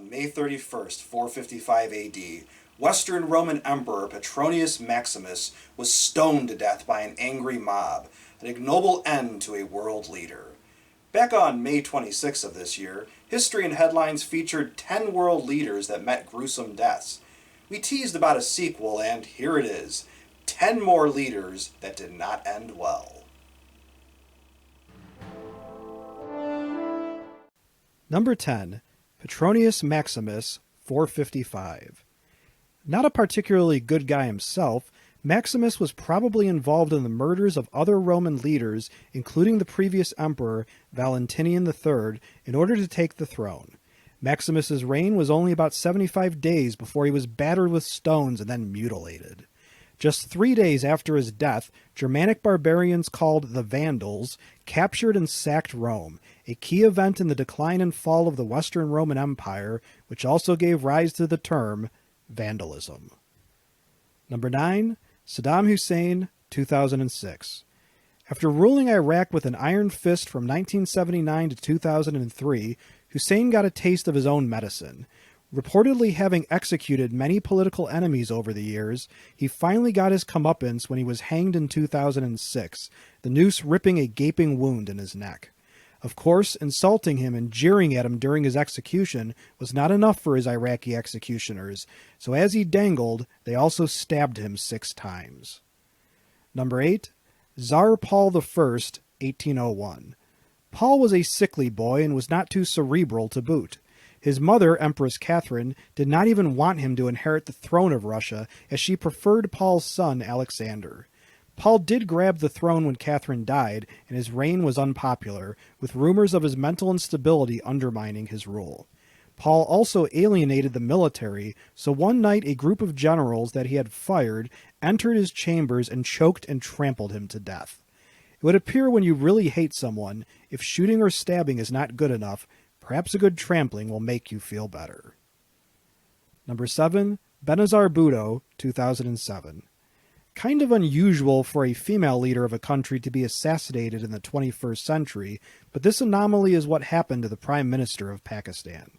On May 31st, 455 AD, Western Roman Emperor Petronius Maximus was stoned to death by an angry mob, an ignoble end to a world leader. Back on May 26th of this year, History and Headlines featured 10 world leaders that met gruesome deaths. We teased about a sequel, and here it is, 10 more leaders that did not end well. Number 10. Petronius Maximus, 455. Not a particularly good guy himself, Maximus was probably involved in the murders of other Roman leaders, including the previous emperor Valentinian III, in order to take the throne. Maximus's reign was only about 75 days before he was battered with stones and then mutilated. Just 3 days after his death, Germanic barbarians called the Vandals captured and sacked Rome, a key event in the decline and fall of the Western Roman Empire, which also gave rise to the term vandalism. Number 9. Saddam Hussein, 2006. After ruling Iraq with an iron fist from 1979 to 2003, Hussein got a taste of his own medicine. Reportedly having executed many political enemies over the years, he finally got his comeuppance when he was hanged in 2006, the noose ripping a gaping wound in his neck. Of course, insulting him and jeering at him during his execution was not enough for his Iraqi executioners, so as he dangled, they also stabbed him 6 times. Number 8. Tsar Paul I, 1801. Paul was a sickly boy and was not too cerebral to boot. His mother, Empress Catherine, did not even want him to inherit the throne of Russia, as she preferred Paul's son, Alexander. Paul did grab the throne when Catherine died, and his reign was unpopular, with rumors of his mental instability undermining his rule. Paul also alienated the military, so one night a group of generals that he had fired entered his chambers and choked and trampled him to death. It would appear when you really hate someone, if shooting or stabbing is not good enough, perhaps a good trampling will make you feel better. Number 7. Benazir Bhutto, 2007. Kind of unusual for a female leader of a country to be assassinated in the 21st century, but this anomaly is what happened to the Prime Minister of Pakistan.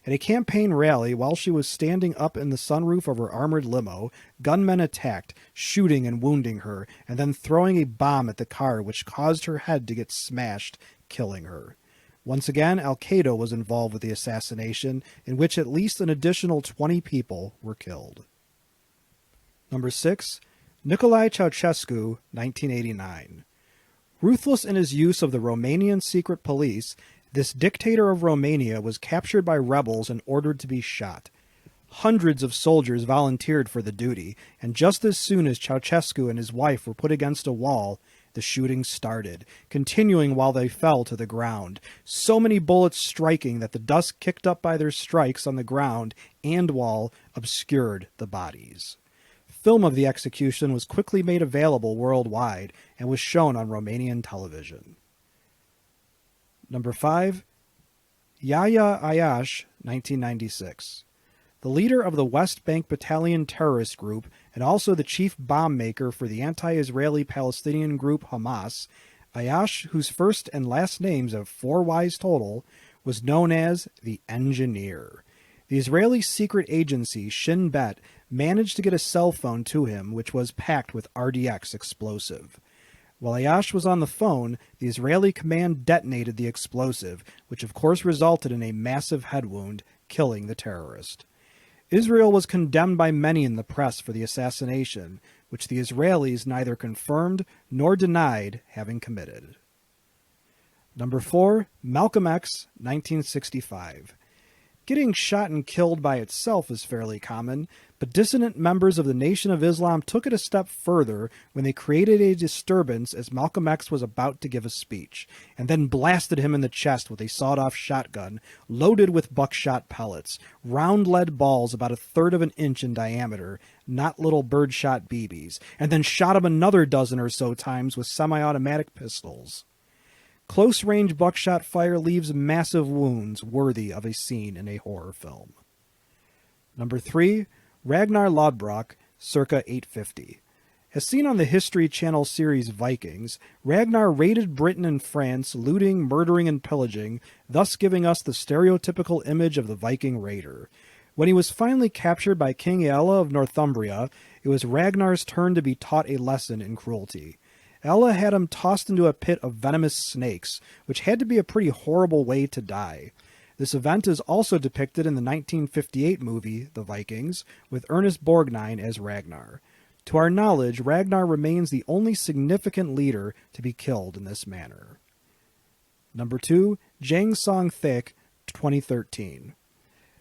At a campaign rally, while she was standing up in the sunroof of her armored limo, gunmen attacked, shooting and wounding her, and then throwing a bomb at the car which caused her head to get smashed, killing her. Once again, Al-Qaeda was involved with the assassination, in which at least an additional 20 people were killed. Number 6. Nicolae Ceausescu, 1989. Ruthless in his use of the Romanian secret police, this dictator of Romania was captured by rebels and ordered to be shot. Hundreds of soldiers volunteered for the duty, and just as soon as Ceausescu and his wife were put against a wall, the shooting started, continuing while they fell to the ground, so many bullets striking that the dust kicked up by their strikes on the ground and wall obscured the bodies. Film of the execution was quickly made available worldwide and was shown on Romanian television. Number 5. Yahya Ayash, 1996. The leader of the West Bank Battalion terrorist group and also the chief bomb maker for the anti-Israeli Palestinian group Hamas, Ayash, whose first and last names have 4 Ys total, was known as the Engineer. The Israeli secret agency Shin Bet managed to get a cell phone to him, which was packed with RDX explosive. While Ayash was on the phone, the Israeli command detonated the explosive, which of course resulted in a massive head wound, killing the terrorist. Israel was condemned by many in the press for the assassination, which the Israelis neither confirmed nor denied having committed. Number 4. Malcolm X, 1965. Getting shot and killed by itself is fairly common, but dissident members of the Nation of Islam took it a step further when they created a disturbance as Malcolm X was about to give a speech, and then blasted him in the chest with a sawed-off shotgun loaded with buckshot pellets, round lead balls about 1/3 of an inch in diameter, not little birdshot BBs, and then shot him another dozen or so times with semi-automatic pistols. Close-range buckshot fire leaves massive wounds worthy of a scene in a horror film. Number 3. Ragnar Lodbrok, circa 850. As seen on the History Channel series Vikings, Ragnar raided Britain and France, looting, murdering, and pillaging, thus giving us the stereotypical image of the Viking raider. When he was finally captured by King Aella of Northumbria, it was Ragnar's turn to be taught a lesson in cruelty. Aella had him tossed into a pit of venomous snakes, which had to be a pretty horrible way to die. This event is also depicted in the 1958 movie, The Vikings, with Ernest Borgnine as Ragnar. To our knowledge, Ragnar remains the only significant leader to be killed in this manner. Number 2, Jang Song-thaek, 2013.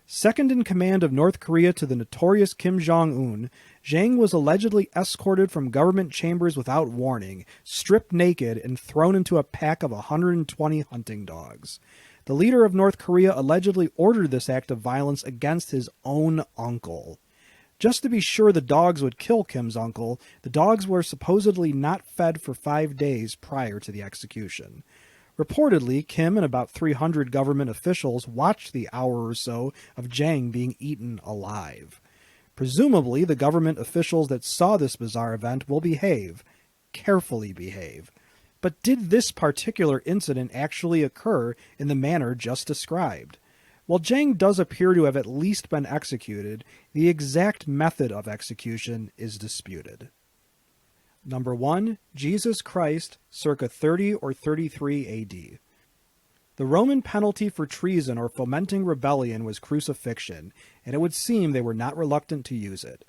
Second in command of North Korea to the notorious Kim Jong-un, Jang was allegedly escorted from government chambers without warning, stripped naked, and thrown into a pack of 120 hunting dogs. The leader of North Korea allegedly ordered this act of violence against his own uncle. Just to be sure the dogs would kill Kim's uncle, the dogs were supposedly not fed for 5 days prior to the execution. Reportedly, Kim and about 300 government officials watched the hour or so of Jang being eaten alive. Presumably, the government officials that saw this bizarre event will behave, carefully behave. But did this particular incident actually occur in the manner just described? While Jang does appear to have at least been executed, the exact method of execution is disputed. Number 1. Jesus Christ, circa 30 or 33 AD. The Roman penalty for treason or fomenting rebellion was crucifixion, and it would seem they were not reluctant to use it.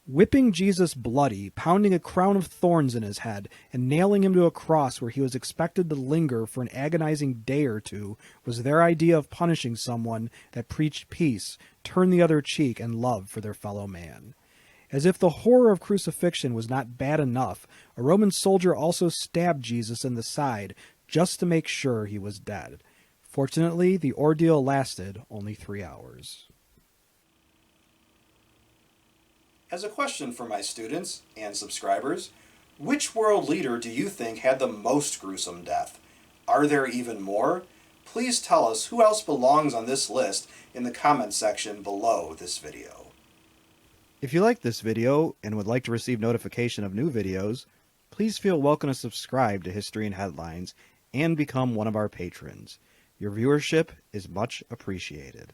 Whipping Jesus bloody, pounding a crown of thorns in his head, and nailing him to a cross where he was expected to linger for an agonizing day or two was their idea of punishing someone that preached peace, turned the other cheek, and love for their fellow man. As if the horror of crucifixion was not bad enough, a Roman soldier also stabbed Jesus in the side just to make sure he was dead. Fortunately, the ordeal lasted only 3 hours. As a question for my students and subscribers, which world leader do you think had the most gruesome death? Are there even more? Please tell us who else belongs on this list in the comments section below this video. If you liked this video and would like to receive notification of new videos, please feel welcome to subscribe to History and Headlines and become one of our patrons. Your viewership is much appreciated.